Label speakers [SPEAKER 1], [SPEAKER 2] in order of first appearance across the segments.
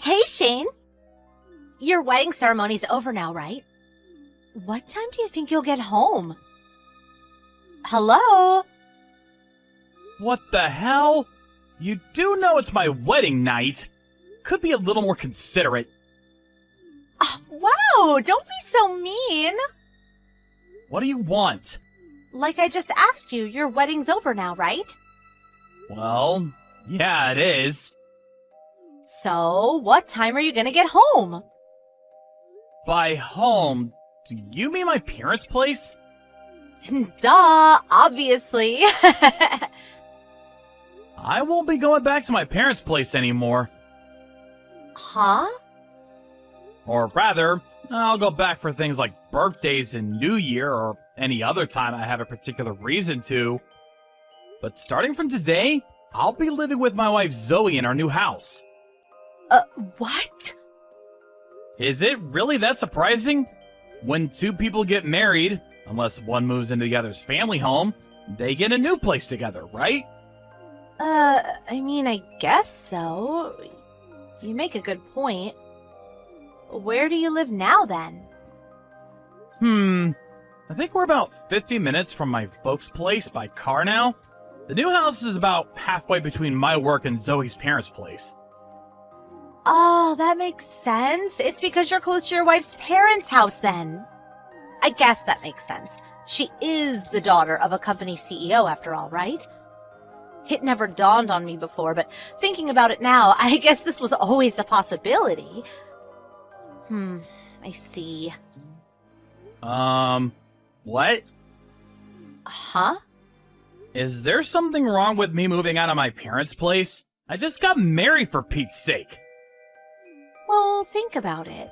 [SPEAKER 1] Hey, Shane. Your wedding ceremony's over now, right? What time do you think you'll get home? Hello?
[SPEAKER 2] What the hell? You do know it's my wedding night. Could be a little more considerate.
[SPEAKER 1] Oh, wow, don't be so mean.
[SPEAKER 2] What do you want?
[SPEAKER 1] Like I just asked you, your wedding's over now, right?
[SPEAKER 2] Well, yeah, it is.
[SPEAKER 1] So, what time are you gonna get home?
[SPEAKER 2] By home, do you mean my parents' place?
[SPEAKER 1] Duh, obviously.
[SPEAKER 2] I won't be going back to my parents' place anymore.
[SPEAKER 1] Huh?
[SPEAKER 2] Or rather, I'll go back for things like birthdays and New Year or any other time I have a particular reason to. But starting from today, I'll be living with my wife Zoe in our new house.
[SPEAKER 1] What?
[SPEAKER 2] Is it really that surprising? When two people get married, unless one moves into the other's family home, they get a new place together, right?
[SPEAKER 1] I guess so. You make a good point. Where do you live now, then?
[SPEAKER 2] I think we're about 50 minutes from my folks' place by car now. The new house is about halfway between my work and Zoe's parents' place.
[SPEAKER 1] Oh, that makes sense. It's because you're close to your wife's parents' house, then. I guess that makes sense. She is the daughter of a company CEO, after all, right? It never dawned on me before, but thinking about it now, I guess this was always a possibility. I see.
[SPEAKER 2] What?
[SPEAKER 1] Huh?
[SPEAKER 2] Is there something wrong with me moving out of my parents' place? I just got married, for Pete's sake.
[SPEAKER 1] Well, think about it.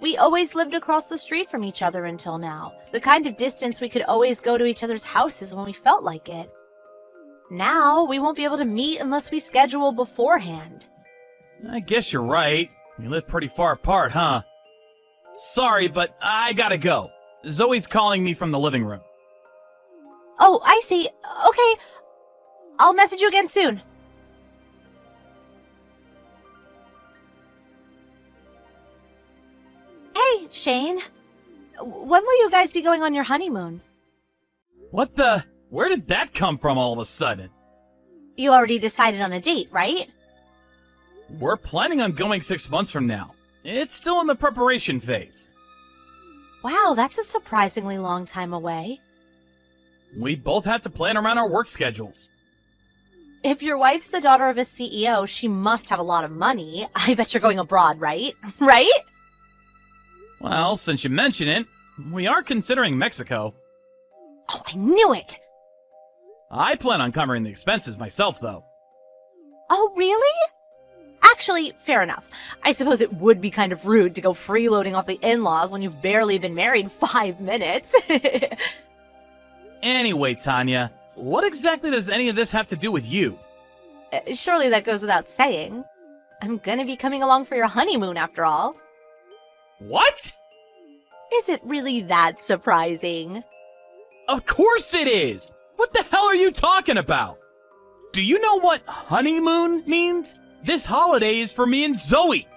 [SPEAKER 1] We always lived across the street from each other until now. The kind of distance we could always go to each other's houses when we felt like it. Now, we won't be able to meet unless we schedule beforehand.
[SPEAKER 2] I guess you're right. We live pretty far apart, huh? Sorry, but I gotta go. Zoe's calling me from the living room.
[SPEAKER 1] Oh, I see. Okay. I'll message you again soon. Hey, Shane. When will you guys be going on your honeymoon?
[SPEAKER 2] What the? Where did that come from all of a sudden?
[SPEAKER 1] You already decided on a date, right?
[SPEAKER 2] We're planning on going 6 months from now. It's still in the preparation phase.
[SPEAKER 1] Wow, that's a surprisingly long time away.
[SPEAKER 2] We both have to plan around our work schedules.
[SPEAKER 1] If your wife's the daughter of a CEO, she must have a lot of money. I bet you're going abroad, right? Right?
[SPEAKER 2] Well, since you mention it, we are considering Mexico.
[SPEAKER 1] Oh, I knew it!
[SPEAKER 2] I plan on covering the expenses myself, though.
[SPEAKER 1] Oh, really? Actually, fair enough. I suppose it would be kind of rude to go freeloading off the in-laws when you've barely been married 5 minutes.
[SPEAKER 2] Anyway, Tanya, what exactly does any of this have to do with you?
[SPEAKER 1] Surely that goes without saying. I'm gonna be coming along for your honeymoon, after all.
[SPEAKER 2] What?
[SPEAKER 1] Is it really that surprising?
[SPEAKER 2] Of course it is! What the hell are you talking about? Do you know what honeymoon means? This holiday is for me and Zoe.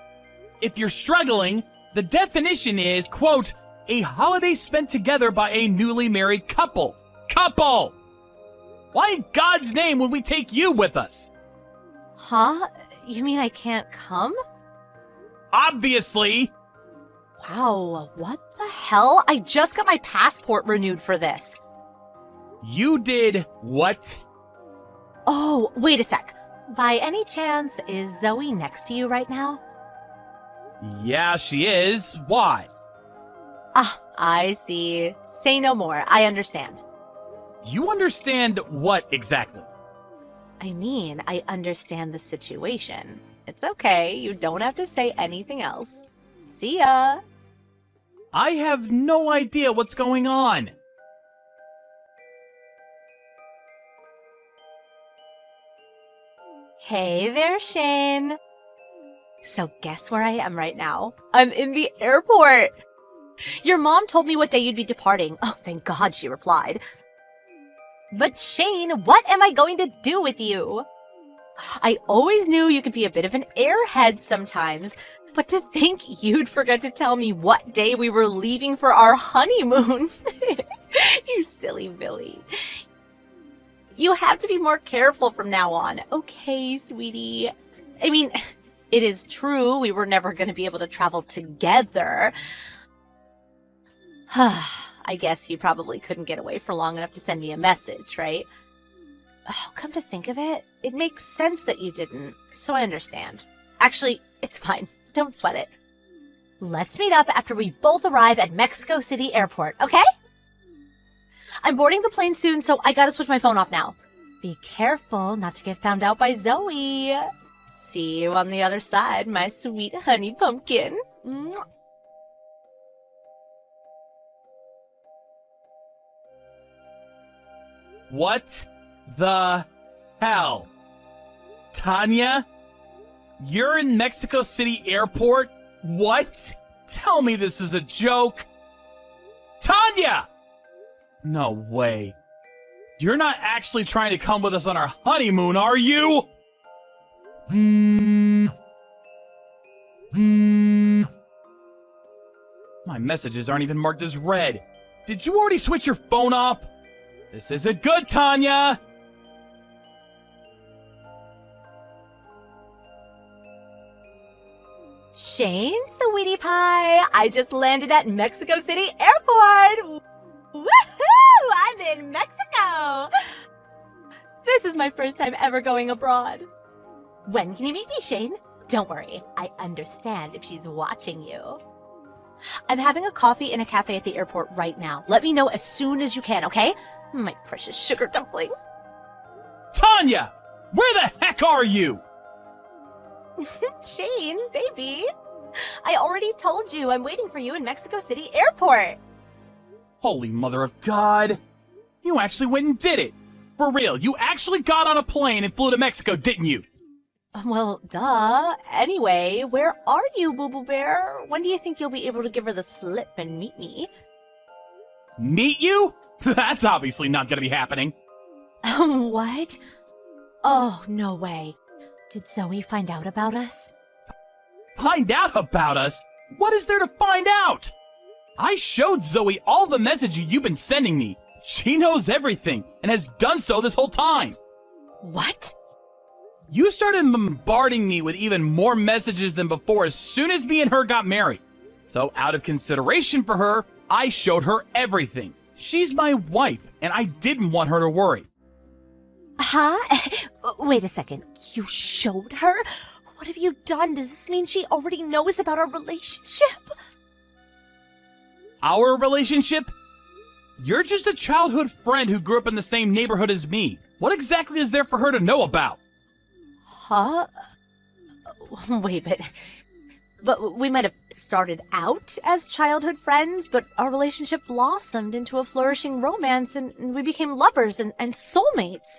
[SPEAKER 2] If you're struggling, the definition is, quote, a holiday spent together by a newly married couple. Couple! Why in God's name would we take you with us?
[SPEAKER 1] Huh? You mean I can't come?
[SPEAKER 2] Obviously!
[SPEAKER 1] Wow, what the hell? I just got my passport renewed for this.
[SPEAKER 2] You did what?
[SPEAKER 1] Oh, wait a sec. By any chance, is Zoe next to you right now?
[SPEAKER 2] Yeah, she is. Why?
[SPEAKER 1] Ah, I see. Say no more. I understand.
[SPEAKER 2] You understand what exactly?
[SPEAKER 1] I mean, I understand the situation. It's okay. You don't have to say anything else. See ya.
[SPEAKER 2] I have no idea what's going on.
[SPEAKER 1] Hey there, Shane. So guess where I am right now? I'm in the airport. Your mom told me what day you'd be departing. Oh, thank God she replied. But Shane, what am I going to do with you? I always knew you could be a bit of an airhead sometimes, but to think you'd forget to tell me what day we were leaving for our honeymoon. You silly Billy. You have to be more careful from now on. Okay, sweetie. I mean, it is true we were never going to be able to travel together. I guess you probably couldn't get away for long enough to send me a message, right? Oh, come to think of it, it makes sense that you didn't, so I understand. Actually, it's fine. Don't sweat it. Let's meet up after we both arrive at Mexico City Airport, okay? I'm boarding the plane soon, so I gotta switch my phone off now. Be careful not to get found out by Zoe. See you on the other side, my sweet honey pumpkin. Mwah.
[SPEAKER 2] What the hell? Tanya? You're in Mexico City Airport? What? Tell me this is a joke. Tanya! No way. You're not actually trying to come with us on our honeymoon, are you? My messages aren't even marked as read. Did you already switch your phone off? This isn't good, Tanya!
[SPEAKER 1] Shane, sweetie pie, I just landed at Mexico City Airport! Woohoo! I'm in Mexico! This is my first time ever going abroad. When can you meet me, Shane? Don't worry, I understand if she's watching you. I'm having a coffee in a cafe at the airport right now. Let me know as soon as you can, okay? My precious sugar dumpling.
[SPEAKER 2] Tanya! Where the heck are you?
[SPEAKER 1] Shane, baby. I already told you I'm waiting for you in Mexico City Airport.
[SPEAKER 2] Holy mother of God. You actually went and did it. For real, you actually got on a plane and flew to Mexico, didn't you?
[SPEAKER 1] Well, duh. Anyway, where are you, Boo-Boo Bear? When do you think you'll be able to give her the slip and meet me?
[SPEAKER 2] Meet you? That's obviously not gonna be happening.
[SPEAKER 1] What? Oh, no way. Did Zoe find out about us?
[SPEAKER 2] Find out about us? What is there to find out? I showed Zoe all the messages you've been sending me. She knows everything and has done so this whole time.
[SPEAKER 1] What?
[SPEAKER 2] You started bombarding me with even more messages than before as soon as me and her got married. So out of consideration for her, I showed her everything. She's my wife, and I didn't want her to worry.
[SPEAKER 1] Huh? Wait a second. You showed her? What have you done? Does this mean she already knows about our relationship?
[SPEAKER 2] Our relationship? You're just a childhood friend who grew up in the same neighborhood as me. What exactly is there for her to know about?
[SPEAKER 1] Huh? Wait, but we might have started out as childhood friends, but our relationship blossomed into a flourishing romance, and we became lovers and soulmates.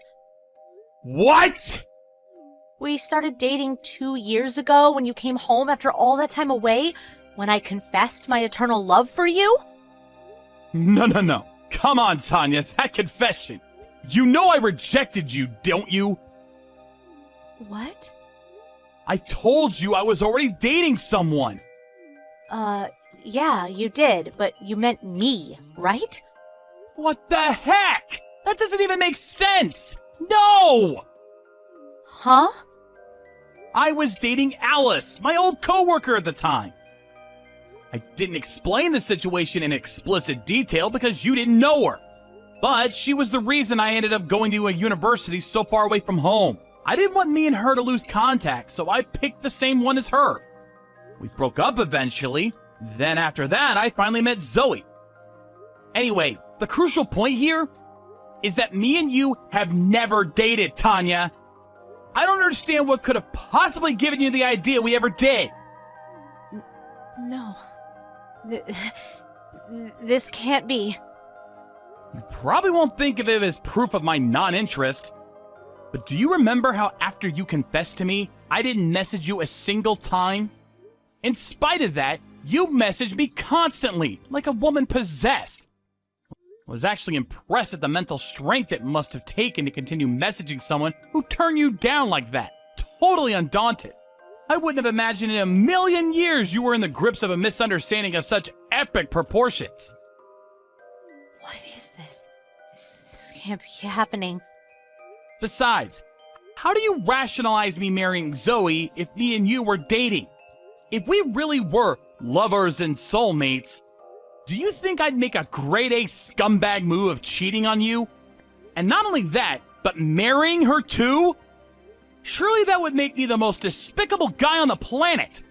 [SPEAKER 2] What?
[SPEAKER 1] We started dating 2 years ago when you came home after all that time away, when I confessed my eternal love for you.
[SPEAKER 2] No. Come on, Tanya, that confession. You know I rejected you, don't you?
[SPEAKER 1] What?
[SPEAKER 2] I told you I was already dating someone.
[SPEAKER 1] Yeah, you did, but you meant me, right?
[SPEAKER 2] What the heck? That doesn't even make sense. No!
[SPEAKER 1] Huh?
[SPEAKER 2] I was dating Alice, my old coworker at the time. I didn't explain the situation in explicit detail because you didn't know her. But she was the reason I ended up going to a university so far away from home. I didn't want me and her to lose contact, so I picked the same one as her. We broke up eventually. Then after that, I finally met Zoe. Anyway, the crucial point here is that me and you have never dated, Tanya. I don't understand what could have possibly given you the idea we ever did.
[SPEAKER 1] No. This can't be.
[SPEAKER 2] You probably won't think of it as proof of my non-interest. But do you remember how after you confessed to me, I didn't message you a single time? In spite of that, you messaged me constantly, like a woman possessed. I was actually impressed at the mental strength it must have taken to continue messaging someone who turned you down like that. Totally undaunted. I wouldn't have imagined in a million years you were in the grips of a misunderstanding of such epic proportions.
[SPEAKER 1] What is this? This can't be happening.
[SPEAKER 2] Besides, how do you rationalize me marrying Zoe if me and you were dating? If we really were lovers and soulmates, do you think I'd make a grade A scumbag move of cheating on you? And not only that, but marrying her too? Surely that would make me the most despicable guy on the planet.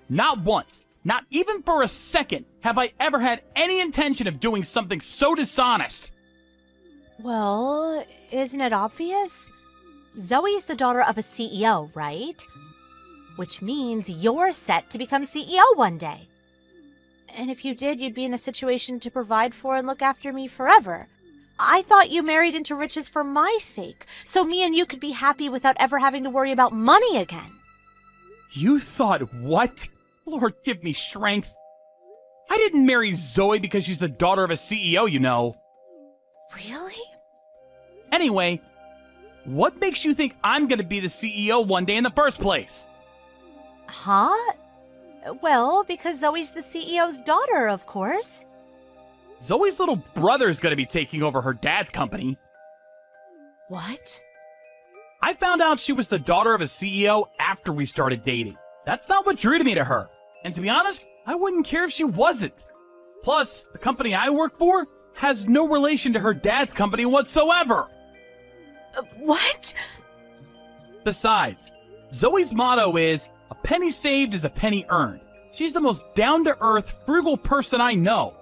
[SPEAKER 2] Not once, not even for a second, have I ever had any intention of doing something so dishonest.
[SPEAKER 1] Well, isn't it obvious? Zoe's the daughter of a CEO, right? Which means you're set to become CEO one day. And if you did, you'd be in a situation to provide for and look after me forever. I thought you married into riches for my sake, so me and you could be happy without ever having to worry about money again.
[SPEAKER 2] You thought what? Lord, give me strength. I didn't marry Zoe because she's the daughter of a CEO, you know.
[SPEAKER 1] Really?
[SPEAKER 2] Anyway, what makes you think I'm gonna be the CEO one day in the first place?
[SPEAKER 1] Huh? Well, because Zoe's the CEO's daughter, of course.
[SPEAKER 2] Zoe's little brother's gonna be taking over her dad's company.
[SPEAKER 1] What?
[SPEAKER 2] I found out she was the daughter of a CEO after we started dating. That's not what drew me to her. And to be honest, I wouldn't care if she wasn't. Plus, the company I work for has no relation to her dad's company whatsoever.
[SPEAKER 1] What?
[SPEAKER 2] Besides, Zoe's motto is, "A penny saved is a penny earned." She's the most down-to-earth, frugal person I know.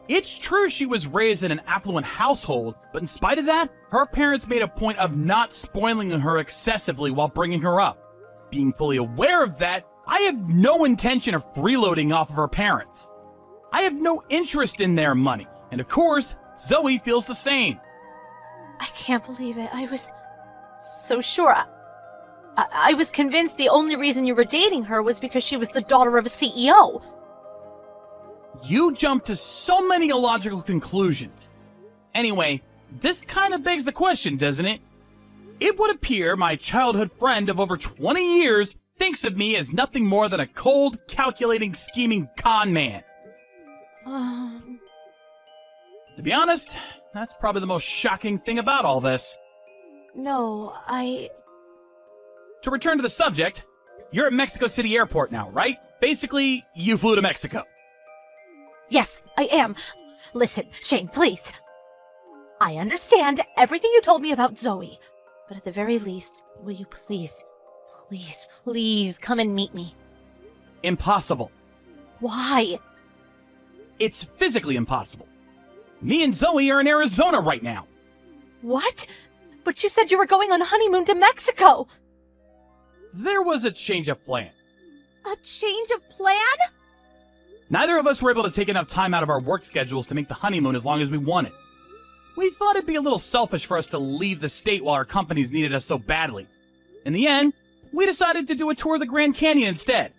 [SPEAKER 2] It's true she was raised in an affluent household, but in spite of that, her parents made a point of not spoiling her excessively while bringing her up. Being fully aware of that, I have no intention of freeloading off of her parents. I have no interest in their money, and of course, Zoe feels the same.
[SPEAKER 1] I can't believe it. I was so sure. I was convinced the only reason you were dating her was because she was the daughter of a CEO.
[SPEAKER 2] You jump to so many illogical conclusions. Anyway, this kind of begs the question, doesn't it? It would appear my childhood friend of over 20 years thinks of me as nothing more than a cold, calculating, scheming con man. To be honest, that's probably the most shocking thing about all this.
[SPEAKER 1] No,
[SPEAKER 2] To return to the subject, you're at Mexico City Airport now, right? Basically, you flew to Mexico.
[SPEAKER 1] Yes, I am. Listen, Shane, please. I understand everything you told me about Zoe, but at the very least, will you please come and meet me?
[SPEAKER 2] Impossible.
[SPEAKER 1] Why?
[SPEAKER 2] It's physically impossible. Me and Zoe are in Arizona right now.
[SPEAKER 1] What? But you said you were going on honeymoon to Mexico.
[SPEAKER 2] There was a change of plan.
[SPEAKER 1] A change of plan?
[SPEAKER 2] Neither of us were able to take enough time out of our work schedules to make the honeymoon as long as we wanted. We thought it'd be a little selfish for us to leave the state while our companies needed us so badly. In the end, we decided to do a tour of the Grand Canyon instead.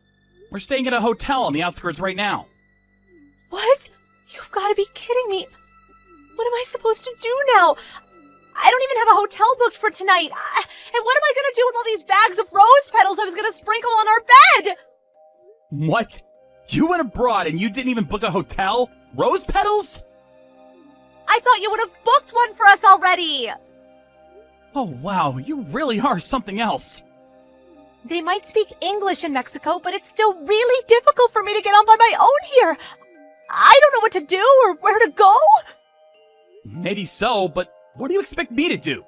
[SPEAKER 2] We're staying at a hotel on the outskirts right now.
[SPEAKER 1] What? You've got to be kidding me. What am I supposed to do now? I don't even have a hotel booked for tonight. And what am I going to do with all these bags of rose petals I was going to sprinkle on our bed?
[SPEAKER 2] What? You went abroad and you didn't even book a hotel? Rose petals?
[SPEAKER 1] I thought you would have booked one for us already.
[SPEAKER 2] Oh wow, you really are something else.
[SPEAKER 1] They might speak English in Mexico, but it's still really difficult for me to get on by my own here. I don't know what to do or where to go.
[SPEAKER 2] Maybe so, but what do you expect me to do?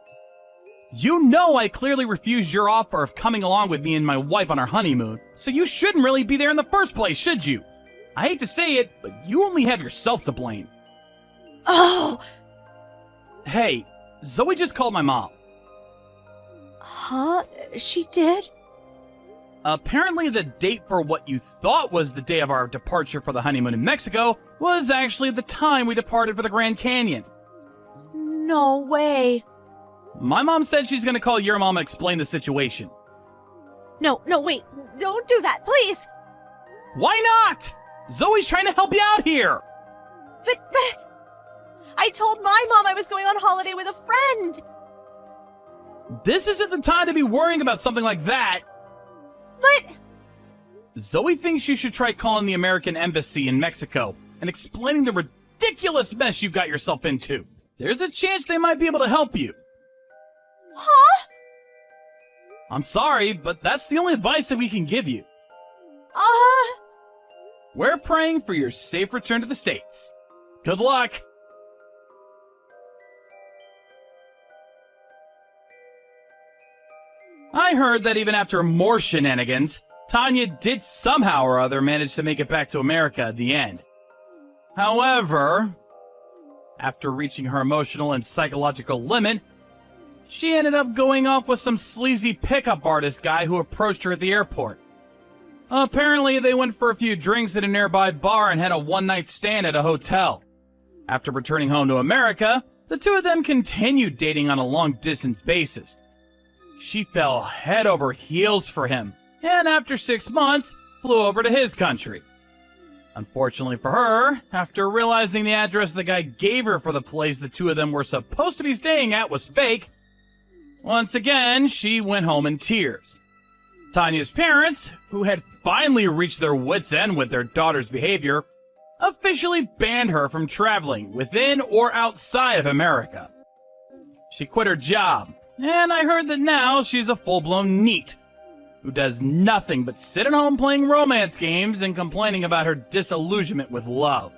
[SPEAKER 2] You know I clearly refused your offer of coming along with me and my wife on our honeymoon, so you shouldn't really be there in the first place, should you? I hate to say it, but you only have yourself to blame.
[SPEAKER 1] Oh!
[SPEAKER 2] Hey, Zoe just called my mom.
[SPEAKER 1] Huh? She did?
[SPEAKER 2] Apparently the date for what you thought was the day of our departure for the honeymoon in Mexico was actually the time we departed for the Grand Canyon.
[SPEAKER 1] No way.
[SPEAKER 2] My mom said she's gonna call your mom and explain the situation.
[SPEAKER 1] No, wait. Don't do that, please.
[SPEAKER 2] Why not? Zoe's trying to help you out here.
[SPEAKER 1] But I told my mom I was going on holiday with a friend.
[SPEAKER 2] This isn't the time to be worrying about something like that.
[SPEAKER 1] But
[SPEAKER 2] Zoe thinks you should try calling the American Embassy in Mexico and explaining the ridiculous mess you got yourself into. There's a chance they might be able to help you.
[SPEAKER 1] Huh?
[SPEAKER 2] I'm sorry, but that's the only advice that we can give you. We're praying for your safe return to the States. Good luck. I heard that even after more shenanigans, Tanya did somehow or other manage to make it back to America at the end. However, after reaching her emotional and psychological limit, she ended up going off with some sleazy pickup artist guy who approached her at the airport. Apparently, they went for a few drinks at a nearby bar and had a one-night stand at a hotel. After returning home to America, the two of them continued dating on a long-distance basis. She fell head over heels for him, and after 6 months, flew over to his country. Unfortunately for her, after realizing the address the guy gave her for the place the two of them were supposed to be staying at was fake, once again, she went home in tears. Tanya's parents, who had finally reached their wits' end with their daughter's behavior, officially banned her from traveling within or outside of America. She quit her job, and I heard that now she's a full-blown NEET, who does nothing but sit at home playing romance games and complaining about her disillusionment with love.